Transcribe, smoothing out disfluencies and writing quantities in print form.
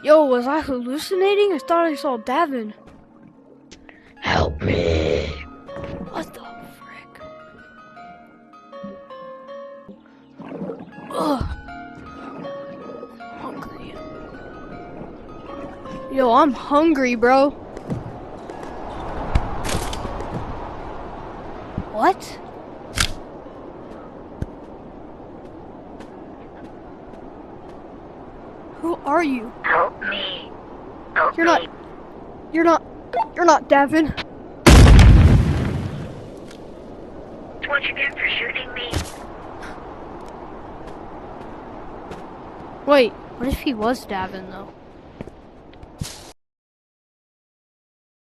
Yo, was I hallucinating? I thought I saw Davin. Help me. What the frick? Ugh. Hungry. Yo, I'm hungry, bro. What? Who are you? Help me. Help You're me. You're not Davin. What you get for shooting me? Wait, what if he was Davin though?